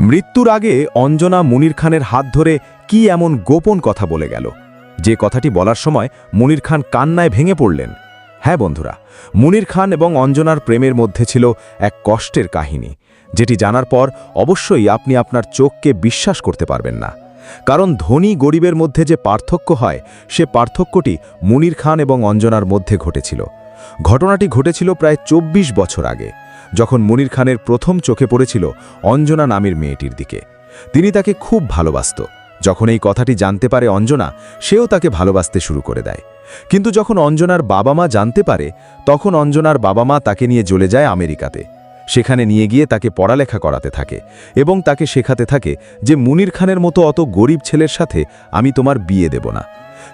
মৃত্যুর আগে অঞ্জনা মুনির খানের হাত ধরে কি এমন গোপন কথা বলে গেল, যে কথাটি বলার সময় মুনির খান কান্নায় ভেঙে পড়লেন। হ্যাঁ বন্ধুরা, মুনির খান এবং অঞ্জনার প্রেমের মধ্যে ছিল এক কষ্টের কাহিনী, যেটি জানার পর অবশ্যই আপনি আপনার চোখকে বিশ্বাস করতে পারবেন না। কারণ ধনী গরিবের মধ্যে যে পার্থক্য হয়, সে পার্থক্যটি মুনির খান এবং অঞ্জনার মধ্যে ঘটেছিল। ঘটনাটি ঘটেছিল প্রায় ২৪ বছর আগে, যখন মুনির খানের প্রথম চোখে পড়েছিল অঞ্জনা নামের মেয়েটির দিকে। তিনি তাকে খুব ভালোবাসত। যখন এই কথাটি জানতে পারে অঞ্জনা, সেও তাকে ভালোবাসতে শুরু করে দেয়। কিন্তু যখন অঞ্জনার বাবা মা জানতে পারে, তখন অঞ্জনার বাবা মা তাকে নিয়ে চলে যায় আমেরিকাতে। সেখানে নিয়ে গিয়ে তাকে পড়ালেখা করাতে থাকে এবং তাকে শেখাতে থাকে যে মুনির খানের মতো অত গরিব ছেলের সাথে আমি তোমার বিয়ে দেব না।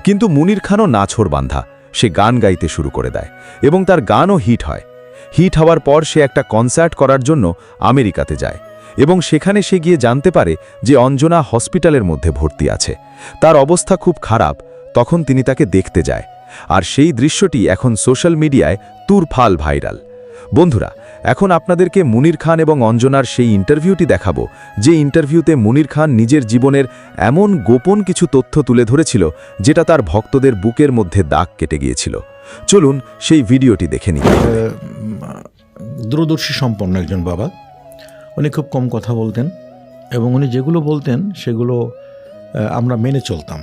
কিন্তু মুনির খানও নাছোড় বান্ধা, সে গান গাইতে শুরু করে দেয় এবং তার গানও হিট হয়। হিট হওয়ার পর সে একটা কনসার্ট করার জন্য আমেরিকাতে যায় এবং সেখানে সে গিয়ে জানতে পারে যে অঞ্জনা হসপিটালের মধ্যে ভর্তি আছে, তার অবস্থা খুব খারাপ। তখন তিনি তাকে দেখতে যায়, আর সেই দৃশ্যটি এখন সোশ্যাল মিডিয়ায় তুরফাল ভাইরাল। বন্ধুরা, এখন আপনাদেরকে মুনির খান এবং অঞ্জনার সেই ইন্টারভিউটি দেখাবো, যে ইন্টারভিউতে মুনির খান নিজের জীবনের এমন গোপন কিছু তথ্য তুলে ধরেছিল, যেটা তার ভক্তদের বুকের মধ্যে দাগ কেটে গিয়েছিল। চলুন সেই ভিডিওটি দেখে নিই। দূরদর্শী সম্পন্ন একজন বাবা। উনি খুব কম কথা বলতেন এবং উনি যেগুলো বলতেন সেগুলো আমরা মেনে চলতাম।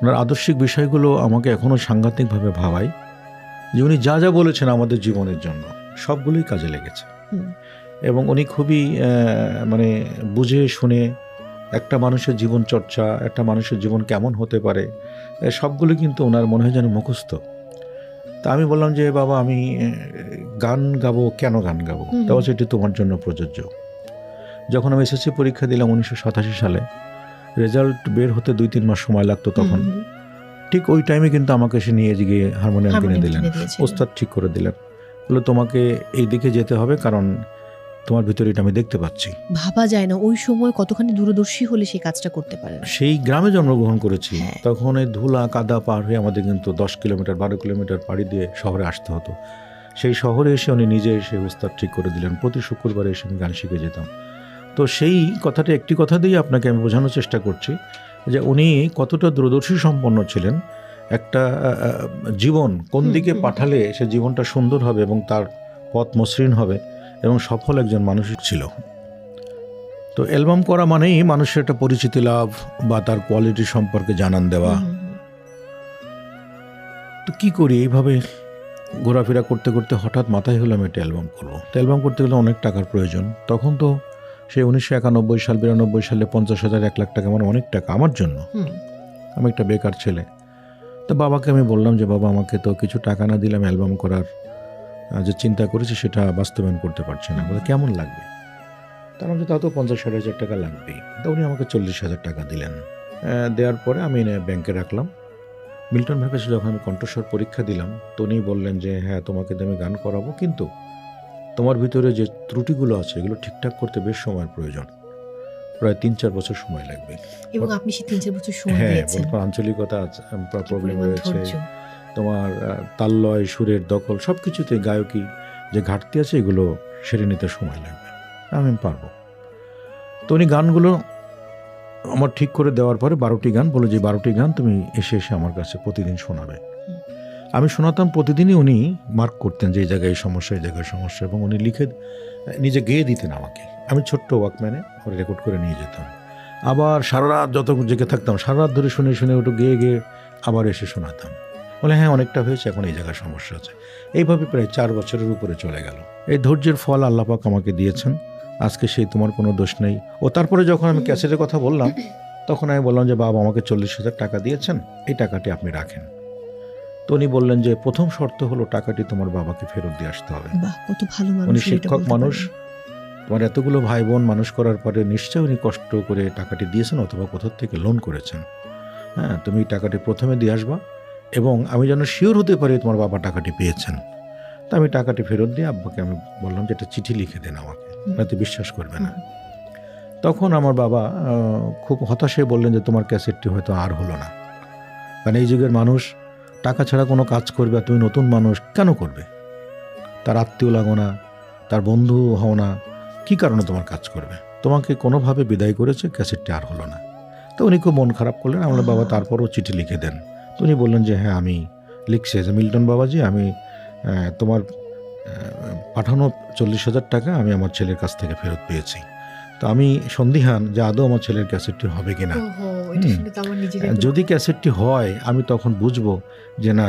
ওনার আদর্শিক বিষয়গুলো আমাকে এখনও সাংঘাতিকভাবে ভাবায় যে উনি যা যা বলেছেন আমাদের জীবনের জন্য সবগুলোই কাজে লেগেছে। এবং উনি খুবই মানে বুঝে শুনে একটা মানুষের জীবন চর্চা, একটা মানুষের জীবন কেমন হতে পারে, সবগুলো কিন্তু ওনার মনে হয় যেন মুখস্থ। তা আমি বললাম যে বাবা, আমি গান গাবো, কেন গান গাবো? তা বলছে এটি তোমার জন্য প্রযোজ্য। যখন আমি এসএসসি পরীক্ষা দিলাম 1987 সালে, রেজাল্ট বের হতে 2-3 মাস সময় লাগতো। তখন ঠিক ওই টাইমে কিন্তু আমাকে সে নিয়ে গিয়ে হারমোনিয়াম কিনে দিলেন, ওস্তাদ ঠিক করে দিলেন, বলে তোমাকে এই দিকে যেতে হবে, কারণ তোমার ভিতরে এটা আমি দেখতে পাচ্ছি। ভাবা যায় না ওই সময় কতখানি দূরদর্শী হলে সেই কাজটা করতে পারে। সেই গ্রামে জন্মগ্রহণ করেছি, তখন এই ধুলা কাদা পার হয়ে আমাদের কিন্তু 10 কিলোমিটার 12 কিলোমিটার পাড়ি দিয়ে শহরে আসতে হতো। সেই শহরে এসে উনি নিজে এসে উস্তাদ ঠিক করে দিলেন। প্রতি শুক্রবারে এসে আমি গান শিখে যেতাম। তো সেই কথাটা একটি কথা দিয়ে আপনাকে আমি বোঝানোর চেষ্টা করছি যে উনি কতটা দূরদর্শী সম্পন্ন ছিলেন। একটা জীবন কোন দিকে পাঠালে সে জীবনটা সুন্দর হবে এবং তার পথ মসৃণ হবে এবং সফল একজন মানুষ ছিল। তো অ্যালবাম করা মানেই মানুষের একটা পরিচিতি লাভ বা তার কোয়ালিটি সম্পর্কে জানান দেওয়া। তো কী করি, এইভাবে ঘোরাফেরা করতে করতে হঠাৎ মাথায় হলো আমি একটা অ্যালবাম করবো। তো অ্যালবাম করতে গেলে অনেক টাকার প্রয়োজন। তখন তো সেই 1991 সাল 92 সালে 50,000 1 লাখ টাকা মানে অনেক টাকা আমার জন্য। আমি একটা বেকার ছেলে। তো বাবাকে আমি বললাম যে বাবা, আমাকে তো কিছু টাকা না দিলাম অ্যালবাম করার যে চিন্তা করেছি সেটা বাস্তবায়ন করতে পারছি না। বলে কেমন লাগবে? তার মধ্যে তাও তো 50-60 হাজার টাকা লাগবেই। তো উনি আমাকে 40,000 টাকা দিলেন। দেওয়ার পরে আমি ব্যাংকে রাখলাম। মিল্টন ভাইয়ের কাছে যখন আমি কণ্ঠস্বর পরীক্ষা দিলাম, তো উনি বললেন যে হ্যাঁ, তোমাকে আমি গান করাবো, কিন্তু তোমার ভিতরে যে ত্রুটিগুলো আছে এগুলো ঠিকঠাক করতে বেশ সময়ের প্রয়োজন, প্রায় 3-4 বছর সময় লাগবে। এবং আপনি সেই 3-4 বছর সময় দিয়েছেন। হ্যাঁ, আঞ্চলিকতা প্রবলেম রয়েছে, তোমার তাললয় সুরের দখল সব কিছুতে গায়কী যে ঘাটতি আছে এগুলো সেরে নিতে সময় লাগবে। আমি পারবো। তো উনি গানগুলো আমার ঠিক করে দেওয়ার পরে 12টি গান বলে যে 12টি গান তুমি এসে এসে আমার কাছে প্রতিদিন শোনাবে। আমি শোনাতাম, প্রতিদিনই উনি মার্ক করতেন যে এই জায়গায় সমস্যা, এই জায়গায় সমস্যা, এবং উনি লিখে নিজে গেয়ে দিতেন আমাকে। আমি ছোট্ট ওয়াকম্যানে ওরা রেকর্ড করে নিয়ে যেতাম। আবার সারা রাত যত জেগে থাকতাম, সারা রাত ধরে শুনে শুনে ওটা গেয়ে গেয়ে আবার এসে শোনাতাম। বলে হ্যাঁ, অনেকটা হয়েছে, এখন এই জায়গায় সমস্যা আছে। এইভাবে প্রায় 4 বছরের উপরে চলে গেল। এই ধৈর্যের ফল আল্লাহ পাক আমাকে দিয়েছেন। আজকে সেই তোমার কোনো দোষ নেই। ও তারপরে যখন আমি ক্যাসেটের কথা বললাম, তখন আমি বললাম যে বাবা, আমাকে 40,000 টাকা দিয়েছেন, এই টাকাটি আপনি রাখেন। তো উনি বললেন যে প্রথম শর্ত হলো টাকাটি তোমার বাবাকে ফেরত দিয়ে আসতে হবে। উনি শিক্ষক মানুষ, তোমার এতগুলো ভাই বোন মানুষ করার পরে নিশ্চয়ই উনি কষ্ট করে টাকাটি দিয়েছেন অথবা কোথাও থেকে লোন করেছেন। হ্যাঁ, তুমি টাকাটি প্রথমে দিয়ে আসবা এবং আমি যেন শিওর হতে পারি তোমার বাবা টাকাটি পেয়েছেন। তা আমি টাকাটি ফেরত দিয়ে আব্বাকে আমি বললাম যে একটা চিঠি লিখে দেন আমাকে, নয়তো বিশ্বাস করবে না। তখন আমার বাবা খুব হতাশে বললেন যে তোমার ক্যাসেটটি হয়তো আর হলো না, কারণ এই যুগের মানুষ টাকা ছাড়া কোনো কাজ করবে, আর তুমি নতুন মানুষ কেন করবে? তার আত্মীয় লাগো না, তার বন্ধু হও না, কী কারণে তোমার কাজ করবে? তোমাকে কোনোভাবে বিদায় করেছে, ক্যাসেটটি আর হলো না। তো উনি খুব মন খারাপ করলেন। আমরা বাবা তারপরও চিঠি লিখে দেন। তো উনি বললেন যে হ্যাঁ আমি লিখছি যে মিল্টন বাবাজি, আমি তোমার পাঠানো 40,000 টাকা আমি আমার ছেলের কাছ থেকে ফেরত পেয়েছি। তো আমি সন্দিহান যে আদৌ আমার ছেলের ক্যাসেটটি হবে কিনা। যদি ক্যাসেটটি হয় আমি তখন বুঝবো যে না,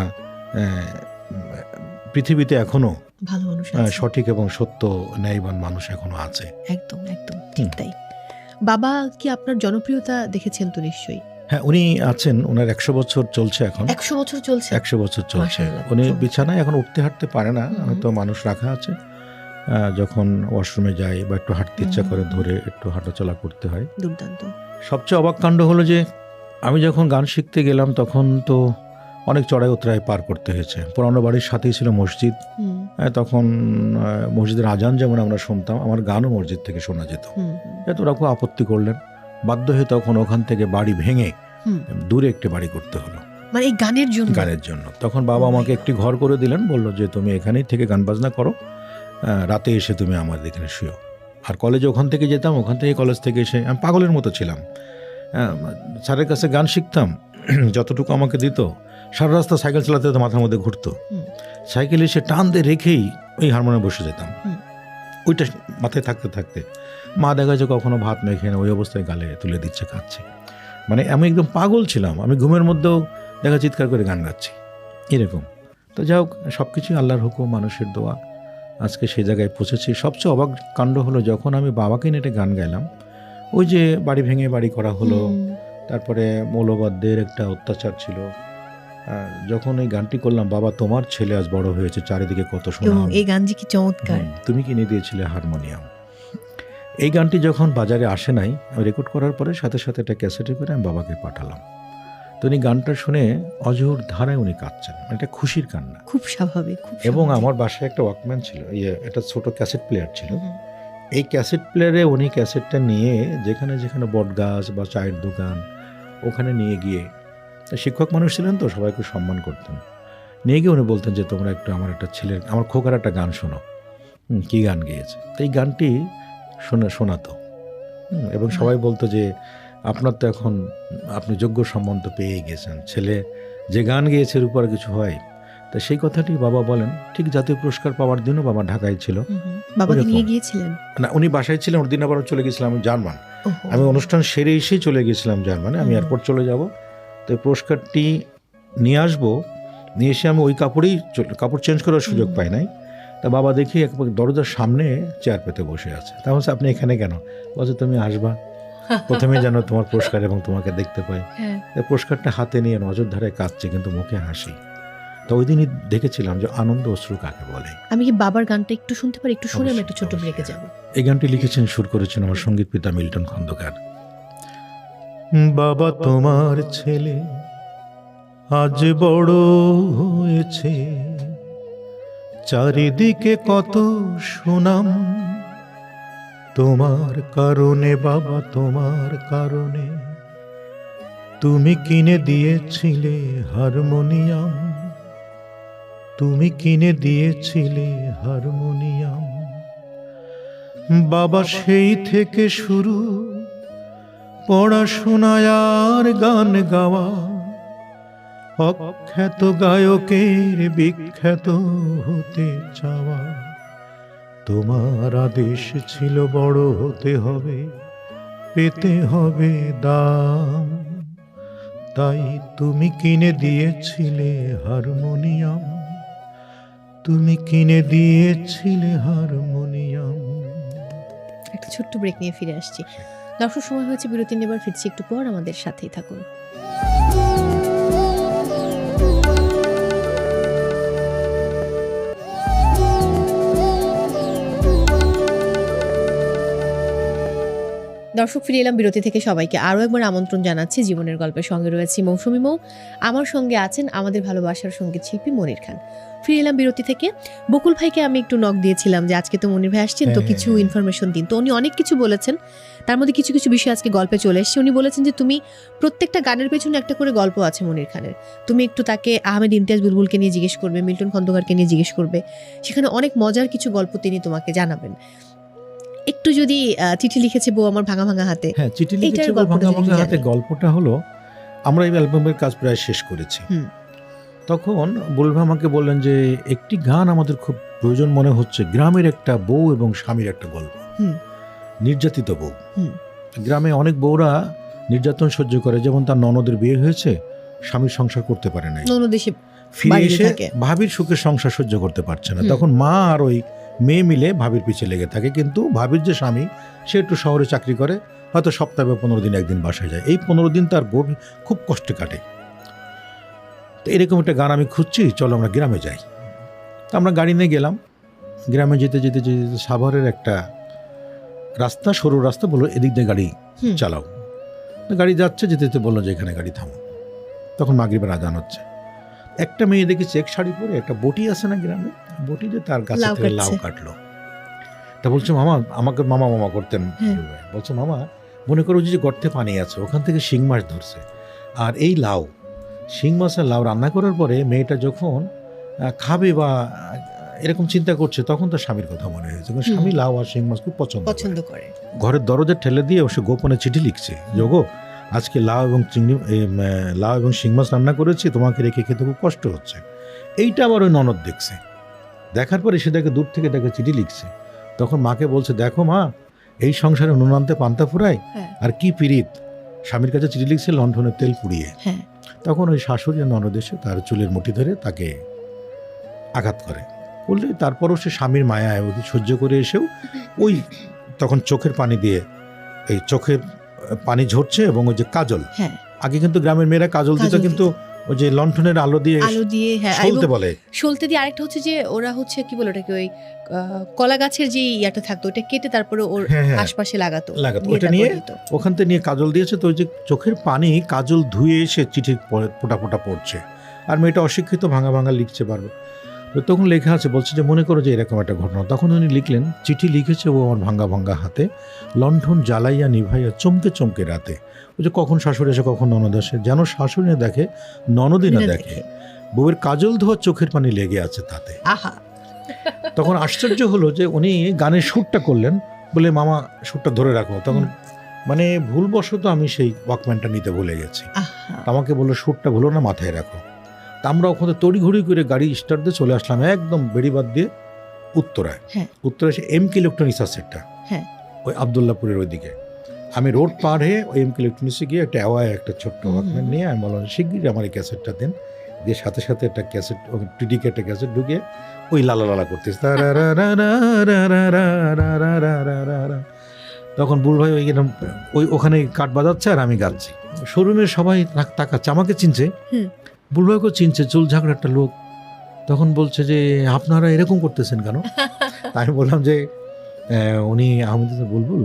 পৃথিবীতে এখনো ভালো মানুষ সঠিক এবং সত্য ন্যায়বান মানুষ এখনো আছে। একদম একদম ঠিক তাই। বাবা কি আপনার জনপ্রিয়তা দেখেছেন তো নিশ্চয়ই? হ্যাঁ, উনি আছেন, ওনার 100 বছর চলছে এখন। 100 বছর চলছে? 100 বছর চলছে। মাশাআল্লাহ, উনি চমৎকার। বিছানায় এখন উঠতে হাঁটতে পারে না, হয়তো মানুষ রাখা আছে। যখন ওয়াশরুমে যায় বা একটু হাঁটতে ইচ্ছা করে ধরে একটু হাঁটাচলা করতে হয়। দুর্দান্ত। সবচেয়ে অবাক কাণ্ড হলো যে আমি যখন গান শিখতে গেলাম তখন তো অনেক চড়াই উতরাই পার করতে হয়েছে। পুরানো বাড়ির সাথেই ছিল মসজিদ। তখন মসজিদের আজান যেমন আমরা শুনতাম, আমার গানও মসজিদ থেকে শোনা যেত। ওরা খুব আপত্তি করলেন, বাধ্য হয়ে তখন ওখান থেকে বাড়ি ভেঙে দূরে একটি বাড়ি করতে হলো, মানে এই গানের জন্য? গানের জন্য। তখন বাবা আমাকে একটি ঘর করে দিলেন, বললো যে তুমি এখানেই থেকে গান বাজনা করো, রাতে এসে তুমি আমাদের এখানে শুও। আর কলেজে ওখান থেকে যেতাম, ওখান থেকে কলেজ থেকে এসে আমি পাগলের মতো ছিলাম। স্যারের কাছে গান শিখতাম, যতটুকু আমাকে দিত সারা রাস্তা সাইকেল চালাতে তো মাথার মধ্যে ঘুরতো। সাইকেল এসে টান দিয়ে রেখেই ওই হারমোনিয়ামে বসে যেতাম। ওইটা মাথায় থাকতে থাকতে মা দেখা যায় কখনো ভাত মেখে না, ওই অবস্থায় গালে তুলে দিচ্ছে, খাচ্ছে। মানে আমি একদম পাগল ছিলাম। আমি ঘুমের মধ্যেও দেখা চিৎকার করে গান গাচ্ছি এরকম। তো যাই হোক, সব কিছুই আল্লাহর হুকুম, মানুষের দোয়া, আজকে সেই জায়গায় পৌঁছেছি। সবচেয়ে অবাক কাণ্ড হলো যখন আমি বাবাকে নিয়ে একটা গান গাইলাম, ওই যে বাড়ি ভেঙে বাড়ি করা হলো, তারপরে মৌলবাদদের একটা অত্যাচার ছিল। যখন এই গানটি করলাম, বাবা তোমার ছেলে আজ বড় হয়েছে, চারিদিকে কত সুনাম, এই গান যে কি চমৎকার, তুমি কিনে দিয়েছিলে হারমোনিয়াম। এই গানটি যখন বাজারে আসে নাই, আমি রেকর্ড করার পরে সাথে সাথে একটা ক্যাসেটে করে আমি বাবাকে পাঠালাম। তো উনি গানটা শুনে অজর ধারায় উনি কাঁদছেন, এটা খুশির কান্না। খুব স্বাভাবিক। এবং আমার বাসায় একটা ওয়াকম্যান ছিল, একটা ছোট ক্যাসেট প্লেয়ার ছিল। এই ক্যাসেট প্লেয়ারে উনি ক্যাসেটটা নিয়ে যেখানে যেখানে বট গাছ বা চায়ের দোকান ওখানে নিয়ে গিয়ে, শিক্ষক মানুষ ছিলেন তো সবাইকে সম্মান করতেন, নিয়ে গিয়ে উনি বলতেন যে তোমরা একটু আমার একটা ছেলের, আমার খোকার একটা গান শোনো। কী গান গেয়েছে? তো এই গানটি শোনাতো এবং সবাই বলতো যে আপনার তো এখন আপনি যোগ্য সম্মান তো পেয়ে গেছেন, ছেলে যে গান গেয়েছে এর উপর কিছু হয়। তা সেই কথাটি বাবা বলেন। ঠিক জাতীয় পুরস্কার পাওয়ার দিনও বাবা ঢাকায় ছিল। বাবাকে নিয়ে গিয়েছিলেন? না, উনি বাসায় ছিলেন। ওর দিন আবার চলে গেছিলাম জার্মান। আমি অনুষ্ঠান সেরে এসেই চলে গেছিলাম জার্মানে, আমি এয়ারপোর্ট চলে যাব। তো পুরস্কারটি নিয়ে আসবো, নিয়ে এসে আমি ওই কাপড় চেঞ্জ করার সুযোগ পাই নাই। তা বাবা দেখি একবার দরজার সামনে চেয়ার পেতে বসে আছে। তা বলছে আপনি এখানে কেন? বলছে তুমি আসবা, প্রথমে যেন তোমার পুরস্কার এবং তোমাকে দেখতে পাই। পুরস্কারটা হাতে নিয়ে নজর ধারে কাঁদছে, কিন্তু মুখে হাসি। তো ওই দিনই দেখেছিলাম যে আনন্দ অশ্রু কাকে বলে। আমি কি বাবার গানটা একটু শুনতে পারি? একটু শুনে আমি একটু ছোট ব্রেকে যাব। এই গানটি লিখেছেন, সুর করেছেন আমার সঙ্গীত পিতা মিল্টন খন্দকার। বাবা তোমার ছেলে আজ বড় হয়েছে, চারিদিকে কত সুনাম, তোমার কারণে বাবা, তোমার কারণে। তুমি কিনে দিয়েছিলে হারমোনিয়াম, তুমি কিনে দিয়েছিলে হারমোনিয়াম। বাবা সেই থেকে শুরু পড়াশোনায় আর গান গাওয়া, অখ্যাত গায়কের বিখ্যাত হতে চাওয়া। তোমার আদেশ ছিল বড় হতে হবে, পেতে হবে দাম, তাই তুমি কিনে দিয়েছিলে হারমোনিয়াম, তুমি কিনে দিয়েছিলে হারমোনিয়াম। একটা ছোট্ট ব্রেক নিয়ে ফিরে আসছি। দর্শক, সময় হয়েছে বিরতি নেবার, ফিরছি একটু পর, আমাদের সাথেই থাকুন। দর্শক, ফিরে এলাম বিরতি থেকে। সবাইকে আরও একবার আমন্ত্রণ জানাচ্ছি জীবনের গল্পের সঙ্গে রয়েছি মৌসুমী মৌ, আমার সঙ্গে আছেন আমাদের ভালোবাসার সঙ্গীত শিল্পী মনির খান। ফিরে এলাম বিরতি থেকে। বকুল ভাইকে আমি একটু নক দিয়েছিলাম যে আজকে তো মনির ভাই আসছেন, তো কিছু ইনফরমেশন দিন। তো উনি অনেক কিছু বলেছেন, তার মধ্যে কিছু কিছু বিষয় আজকে গল্পে চলে এসছে। উনি বলেছেন যে তুমি প্রত্যেকটা গানের পেছনে একটা করে গল্প আছে মনির খানের। তুমি একটু তাকে আহমেদ ইমতিয়াজ বুলবুলকে নিয়ে জিজ্ঞেস করবে, মিল্টন খন্দকারকে নিয়ে জিজ্ঞেস করবে, সেখানে অনেক মজার কিছু গল্প তিনি তোমাকে জানাবেন। একটু যদি চিঠি লিখেছে বউ আমার ভাঙা ভাঙা হাতে, হ্যাঁ, চিঠি লিখেছে এইটার বা গল্পটা ভাঙা যদি ভাঙা একটু হাতে, জানি। গল্পটা হলো আমরা এই অ্যালবামের কাজ প্রায় শেষ করেছি। হুম। তখন বুলভা আমাকে বললেন যে একটি গান আমাদের খুব প্রয়োজন মনে হচ্ছে, গ্রামের একটা বউ এবং স্বামীর একটা গল্প। হুম। নির্যাতিত বউ। হুম। গ্রামে অনেক বউরা নির্যাতন সহ্য করে, যেমন তার ননদের বিয়ে হয়েছে, স্বামীর সংসার করতে পারে নাই, অন্য দেশে ফিরে বাড়িতে এসে থাকে। ভাবির সুখের সংসার সহ্য করতে পারছে না। হুম। তখন মা আর ওই মেয়ে মিলে ভাবির পিছে লেগে থাকে, কিন্তু ভাবির যে স্বামী সে একটু শহরে চাকরি করে, হয়তো সপ্তাহে 15 দিন একদিন বাসায় যায়। এই 15 দিন তার খুব কষ্টে কাটে। তো এরকম একটা গান আমি খুঁজছি, চলো আমরা গ্রামে যাই। তো আমরা গাড়ি নিয়ে গেলাম। গ্রামে যেতে যেতে যেতে যেতে সাভারের একটা রাস্তা, সরু রাস্তা, বললো এদিক দিয়ে গাড়ি হুম। চালাও। তো গাড়ি যাচ্ছে, যেতে যেতে বললো যে এখানে গাড়ি থামো। তখন মাগরিবের আজান হচ্ছে। একটা মেয়ে দেখি চেক শাড়ি পরে, একটা বটি আছে না গ্রামে, বটি দিয়ে তার গাছে লাউ থেকে লাউ কাটছে। কাটলো। তা বলছে মামা, আমাকে মামা মামা করতেন। হ্যাঁ। বলছে মামা, মনে করো যে গর্তে পানি আছে, ওখান থেকে শিং মাছ ধরছে, আর এই লাউ, শিং মাছের লাউ রান্না করার পরে মেয়েটা যখন খাবে বা এরকম চিন্তা করছে, তখন তার স্বামীর কথা মনে হয়েছে। কারণ স্বামী লাউ আর শিং মাছ খুব পছন্দ করে। ঘরের দরজা ঠেলে দিয়ে সে গোপনে চিঠি লিখছে, যোগো আজকে লাউ এবং শিং মাছ রান্না করেছি, তোমাকে রেখে খেতে খুব কষ্ট হচ্ছে। এইটা আবার ওই ননদ দেখছে, দেখার পরে সে দেখে দূর থেকে দেখে চিঠি লিখছে। তখন মাকে বলছে, দেখো মা, এই সংসারে নুন আনতে পান্তা ফুরায়, হ্যাঁ। আর কি পীড়িত। স্বামীর কাছে চিঠি লিখছে লণ্ঠনের তেল পুড়িয়ে। হ্যাঁ। তখন ওই শাশুড়ি আর ননদ এসে তার চুলের মুঠি ধরে তাকে আঘাত করে। বললে তারপরও সে স্বামীর মায়ায় ওকে সহ্য করে এসেও ওই তখন চোখের পানি দিয়ে, এই চোখের পানি ঝরছে, এবং ওই যে কাজল, হ্যাঁ। আগে কিন্তু গ্রামের মেয়েরা কাজল দিত, কাজল কিন্তু ওই যে লণ্ঠনের আলো দিয়ে হ্যাঁ, সলতে এবং বলে, সলতে দিয়ে আরেকটা হচ্ছে যে ওরা হচ্ছে কি বলে ওটাকে, ওই কলা গাছের যে ইয়াটা থাকতো ওটা কেটে তারপরে ওর হ্যাঁ, হ্যাঁ, আশপাশে লাগাতো। ওটা নিয়ে ওখান থেকে নিয়ে কাজল দিয়েছে। তো ওই যে চোখের পানি কাজল ধুয়ে এসে চিঠি ফোটা ফোটা পড়ছে, আর মেয়েটা অশিক্ষিত, ভাঙা ভাঙা লিখতে পারবে। তো তখন লেখা আছে, বলছে যে মনে করো যে এরকম একটা ঘটনা। তখন উনি লিখলেন, চিঠি লিখেছে ও আমার ভাঙ্গা ভাঙ্গা হাতে, লণ্ঠন জ্বালাইয়া নিভাইয়া চমকে চমকে রাতে। ওই যে কখন শাশুড়ি আসে কখন ননদ আসে, যেন শাশুড়ি না দেখে ননদই না দেখে, বউয়ের কাজল ধোয়া চোখের পানি লেগে আছে তাতে। আহা। তখন আশ্চর্য হলো যে উনি গানের সুরটা করলেন, বলে মামা সুরটা ধরে রাখো। তখন মানে ভুলবশত আমি সেই ওয়াকম্যানটা নিতে ভুলে গেছি। আমাকে বললো সুরটা ভুলো না, মাথায় রাখো। তা আমরা ওখানে তড়িঘড়ি করে গাড়ি স্টার্ট দিয়ে চলে আসলাম একদম বেড়িবাদ দিয়ে উত্তরায়। হ্যাঁ। উত্তরায় সে এমকে ইলেকট্রনিক্স আছে একটা, হ্যাঁ, ওই আবদুল্লাপুরের ওইদিকে। আমি রোড পার হয়ে ওই এমকে ইলেকট্রনিক্সে গিয়ে একটা অ্যাওয়ায় একটা ছোট্ট ওয়াকম্যান নিয়ে আমি বললাম, শিগগিরই আমার এই ক্যাসেটটা দেন। দিয়ে সাথে সাথে একটা ক্যাসেট, টিডিকে একটা ক্যাসেট ঢুকিয়ে ওই লালা লালা করতেছে। তখন বুল ভাই ওই ওখানে কাঠ বাজাচ্ছে আর আমি গাচ্ছি। শোরুমের সবাই তাকাচ্ছে, আমাকে চিনছে, বুল ভাইকেও চিনছে, চুল ঝাঁকড়া একটা লোক। তখন বলছে যে আপনারা এরকম করতেছেন কেন? আমি বললাম যে উনি আহমেদ বুলবুল,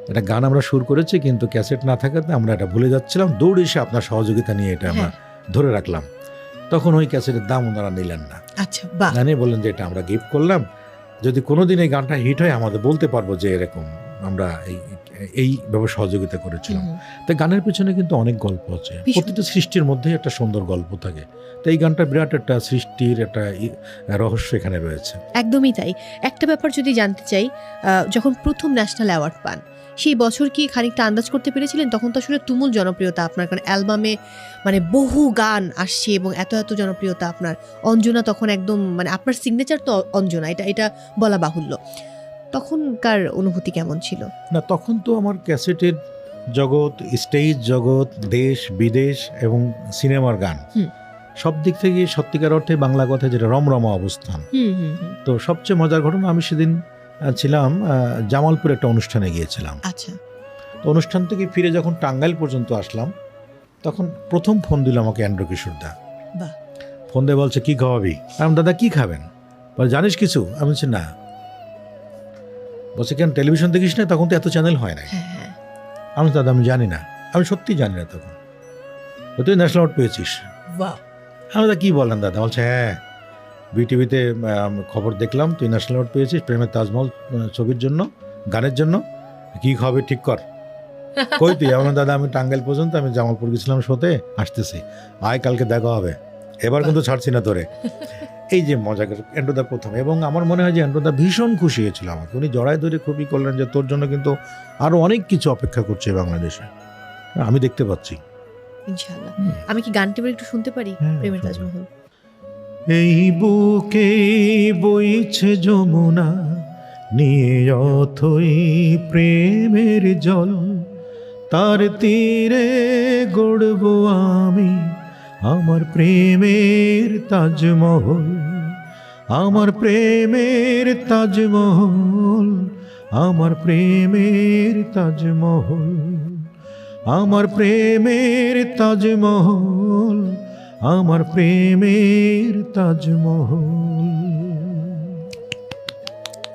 একটা গান আমরা সুর করেছি, কিন্তু ক্যাসেট না থাকাতে আমরা এটা ভুলে যাচ্ছিলাম, দৌড়ে এসে আপনার সহযোগিতা নিয়ে এটা আমরা ধরে রাখলাম। তখন ওই ক্যাসেটের দাম ওনারা নিলেন না। আচ্ছা, বাহ। জানিয়ে বললেন যে এটা আমরা গিফট করলাম, যদি কোনোদিন এই গানটা হিট হয় আমাদের বলতে পারবো যে এরকম আমরা এইভাবে সহযোগিতা করেছিলাম। তাই গানের পিছনে কিন্তু অনেক গল্প আছে, প্রতিটা সৃষ্টির মধ্যে একটা সুন্দর গল্প থাকে। তো এই গানটা বিরাট একটা সৃষ্টির একটা রহস্য এখানে রয়েছে। একদমই তাই। একটা ব্যাপার যদি জানতে চাই, যখন প্রথম ন্যাশনাল অ্যাওয়ার্ড পান সেই বছর কি খানিকটা আন্দাজ করতে পেরেছিলেন? তখন তো আসলে তুমুল জনপ্রিয়তা আপনার, কারণ অ্যালবামে মানে বহু গান আসছে এবং এত এত জনপ্রিয়তা আপনার। অঞ্জনা তখন একদম মানে আপনার সিগনেচার তো অঞ্জনা, এটা বলা বাহুল্য। তখনকার অনুভূতি কেমন ছিল? না, তখন তো আমার ক্যাসেটের জগৎ, স্টেজ জগৎ, দেশ বিদেশ এবং সিনেমার গান, সব দিক থেকে সত্যিকার অর্থে বাংলা কথা যেটা রমরমা অবস্থান। তো সবচেয়ে মজার ঘটনা, আমি সেদিন ছিলাম জামালপুর একটা অনুষ্ঠানে গিয়েছিলাম। আচ্ছা। তো অনুষ্ঠান থেকে ফিরে যখন টাঙ্গাইল পর্যন্ত আসলাম, তখন প্রথম ফোন দিল আমাকে অ্যান্ড্রু কিশোর দা। ফোন দিয়ে বলছে, কি খাওয়াবি? আমি, দাদা কি খাবেন? বলে, জানিস কিছু? আমি বলছি না। বলছে, কেন টেলিভিশন দেখিস না? তখন তো এত চ্যানেল হয় না। আমি, দাদা আমি জানি না, আমি সত্যি জানি না। তখন তুই ন্যাশনাল অ্যাওয়ার্ড পেয়েছিস? আমি, দাদা কি বলেন দাদা? বলছে, হ্যাঁ, বিটিভিতে খবর দেখলাম তুই ন্যাশনাল অ্যাওয়ার্ড পেয়েছিস প্রেমের তাজমহল ছবির জন্য, গানের জন্য। কি খাবে ঠিক কর। কই তুই? আমার, দাদা আমি টাঙ্গাইল পর্যন্ত, আমি জামালপুর গেছিলাম শোতে, আসতেছি, আয় কালকে দেখা হবে, এবার কিন্তু ছাড়ছি না তোরে। এই যে মজা করে এন্ড্রুদা প্রথম, এবং আমার মনে হয় যে এন্ড্রুদা ভীষণ খুশি হয়েছিল আমাকে, উনি জড়ায় ধরে খুবই করলেন যে তোর জন্য কিন্তু আরো অনেক কিছু অপেক্ষা করছে বাংলাদেশে, আমি দেখতে পাচ্ছি। ইনশাআল্লাহ। আমি কি গানটি এবার একটু শুনতে পারি? হ্যাঁ, প্রেমের শুনুন। তাজমহল। এই বুকে বইছে যমুনা, নিয়ে অথই প্রেমের জল, তার তীরে গড়ব আমি আমার প্রেমের তাজমহল, আমার প্রেমের তাজমহল, আমার প্রেমের তাজমহল, আমার প্রেমের তাজমহল, আমার প্রেমের তাজমহল।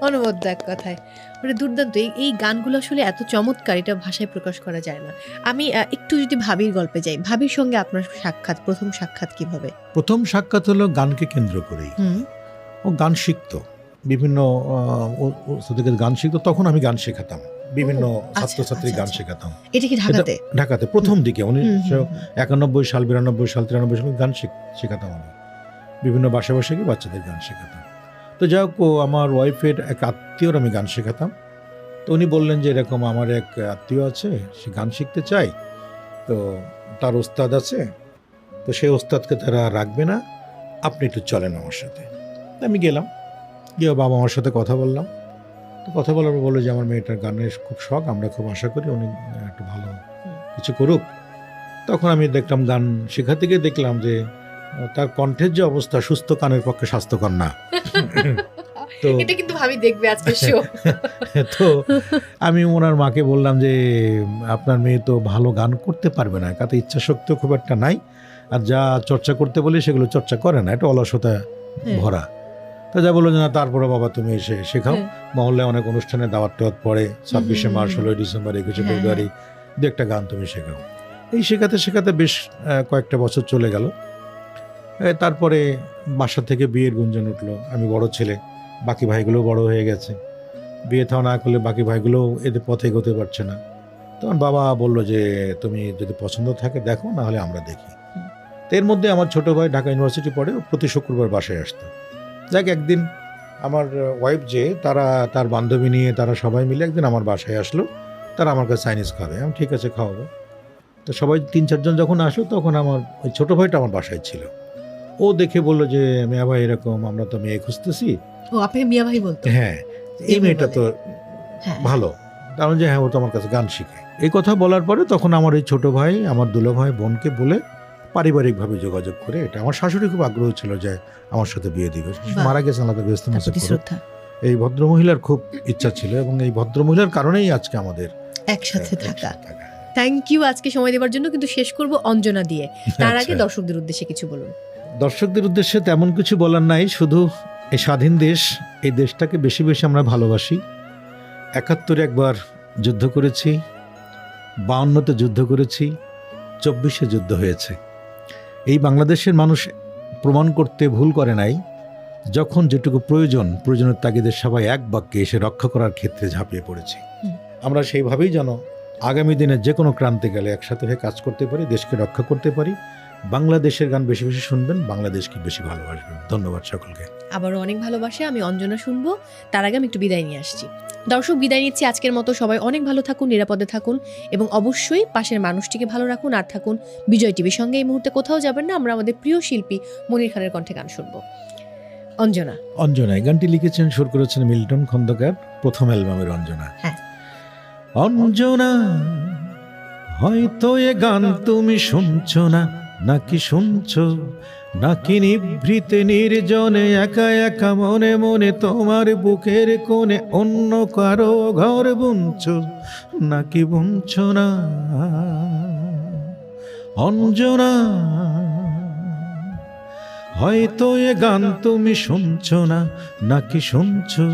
অনবদ্য এক কথায়, মানে দুর্দান্ত। এই গানগুলো আসলে এত চমৎকার, এটা ভাষায় প্রকাশ করা যায় না। আমি একটু যদি ভাবির গল্পে যাই, ভাবির সঙ্গে আপনার সাক্ষাৎ, প্রথম সাক্ষাৎ কিভাবে? প্রথম সাক্ষাৎ হলো গানকে কেন্দ্র করেই। ও গান শিখতো, বিভিন্ন ওস্তাদের গান শিখতো, তখন আমি গান শেখাতাম, বিভিন্ন ছাত্রছাত্রী গান শেখাতাম। এটা কি ঢাকাতে? ঢাকাতে প্রথম দিকে 1991 সাল, 92 সাল, 93 সালে গান শেখাতাম আমি, বিভিন্ন বাসা বাসা গিয়ে বাচ্চাদের গান শেখাতাম। তো যাই হোক, আমার ওয়াইফের এক আত্মীয়র আমি গান শেখাতাম। তো উনি বললেন যে এরকম আমার এক আত্মীয় আছে, সে গান শিখতে চায়, তো তার ওস্তাদ আছে, তো সেই ওস্তাদকে তারা রাখবে না, আপনি একটু চলেন আমার সাথে। আমি গেলাম, গিয়ে বাবা আমার সাথে কথা বললাম। তো কথা বলার পর বললো যে আমার মেয়েটার গানের খুব শখ, আমরা খুব আশা করি উনি একটু ভালো কিছু করুক। তখন আমি দেখলাম, গান শেখাতে গিয়ে দেখলাম যে তার কণ্ঠের যে অবস্থা, সুস্থ কানের পক্ষে স্বাস্থ্যকর না। তো এটা কিন্তু ভাবি দেখবে আজকে শো। তো আমি ওনার মাকে বললাম যে আপনার মেয়ে তো ভালো গান করতে পারবে না, কাতে ইচ্ছা শক্তিও খুব একটা নাই, আর যা চর্চা করতে বলি সেগুলো চর্চা করে না, এটা অলসতা ভরা। তা যা বললো যে না, তারপরে বাবা তুমি এসে শেখাও, মহল্লায় অনেক অনুষ্ঠানে দাওয়াত টাওয়াত পড়ে, 26শে মার্চ, 16ই ডিসেম্বর, 21শে ফেব্রুয়ারি, দু একটা গান তুমি শেখাও। এই শেখাতে শেখাতে বেশ কয়েকটা বছর চলে গেল। তারপরে বাসা থেকে বিয়ের গুঞ্জন উঠলো, আমি বড় ছেলে, বাকি ভাইগুলো বড় হয়ে গেছে, বিয়ে থাও না করলে বাকি ভাইগুলো এদের পথে এগোতে পারছে না। তখন বাবা বললো যে তুমি যদি পছন্দ থাকে দেখো, না হলে আমরা দেখি। তো এর মধ্যে আমার ছোট ভাই ঢাকা ইউনিভার্সিটি পড়ে, প্রতি শুক্রবার বাসায় আসতো। যাক, একদিন আমার ওয়াইফ যে তারা তার বান্ধবী নিয়ে তারা সবাই মিলে একদিন আমার বাসায় আসলো, তারা আমার কাছে চাইনিজ খাবে, আমি ঠিক আছে খাওয়াবো। তো সবাই 3-4 জন যখন আসলো, তখন আমার ওই ছোটো ভাইটা আমার বাসায় ছিল। ও দেখে বললো যে মিয়া ভাই এরকম, আমরা তো মেয়ে খুঁজতেছি। ও আপনাকে মিয়া ভাই বলতো? হ্যাঁ, এই মেয়েটা তো ভালো, কারণ যে হ্যাঁ ও তো আমার কাছে গান শিখে। এই কথা বলার পরে তখন আমার এই ছোটো ভাই আমার দুলো ভাই বোনকে বলে পারিবারিকভাবে যোগাযোগ করে, এটা আমার শাশুড়ি খুব আগ্রহ ছিল যে আমার সাথে বিয়ে দিবে, মারা গেছেন আল্লাহ ব্যস্ত। এই ভদ্রমহিলার খুব ইচ্ছা ছিল, এবং এই ভদ্রমহিলার কারণেই আজকে আমাদের একসাথে থাকা। থ্যাংক ইউ আজকে সময় দেওয়ার জন্য, কিন্তু শেষ করব অঞ্জনা দিয়ে। তার আগে দর্শকদের উদ্দেশ্যে কিছু বলুন। দর্শকদের উদ্দেশ্যে তেমন কিছু বলার নাই, শুধু এই স্বাধীন দেশ, এই দেশটাকে বেশি বেশি আমরা ভালোবাসি। 71-এ একবার যুদ্ধ করেছি, 52-তে যুদ্ধ করেছি, 24-এ যুদ্ধ হয়েছে। এই বাংলাদেশের মানুষ প্রমাণ করতে ভুল করে নাই, যখন যেটুকু প্রয়োজনের তাগিদে সবাই এক বাক্যে এসে রক্ষা করার ক্ষেত্রে ঝাঁপিয়ে পড়েছি। আমরা সেইভাবেই যেন আগামী দিনে যে কোনো ক্রান্তি গেলে একসাথে হয়ে কাজ করতে পারি, দেশকে রক্ষা করতে পারি। বাংলাদেশের গান বেশি বেশি শুনবেন, বাংলাদেশকে বেশি ভালোবাসবেন। ধন্যবাদ সকলকে। আবারও অনেক ভালোবাসা। আমি অঞ্জনা শুনবো, তার আগে আমি একটু বিদায় নিয়ে আসছি। দর্শক, বিদায় নিচ্ছি আজকের মতো। সবাই অনেক ভালো থাকুন, নিরাপদে থাকুন, এবং অবশ্যই পাশের মানুষটিকে ভালো রাখুন। আর থাকুন বিজয় টিভির সঙ্গে। এই মুহূর্তে কোথাও যাবেন না, আমরা আমাদের প্রিয় শিল্পী মনির খানের কণ্ঠে গান শুনবো। অঞ্জনা। অঞ্জনা এই গানটি লিখেছেন, সুর করেছেন মিল্টন খন্দকার, প্রথম অ্যালবামের অঞ্জনা। হ্যাঁ। অঞ্জনা, হয়তো এ গান তুমি শুনছো না, নাকি শুনছো, নাকি নিভৃতে নির্জনে একা একা মনে মনে তোমার বুকের কোণে অন্য কারো ঘর বুনছো, নাকি বুনছো না। অঞ্জনা, হয়তো এ গান তুমি শুনছো না, নাকি শুনছো,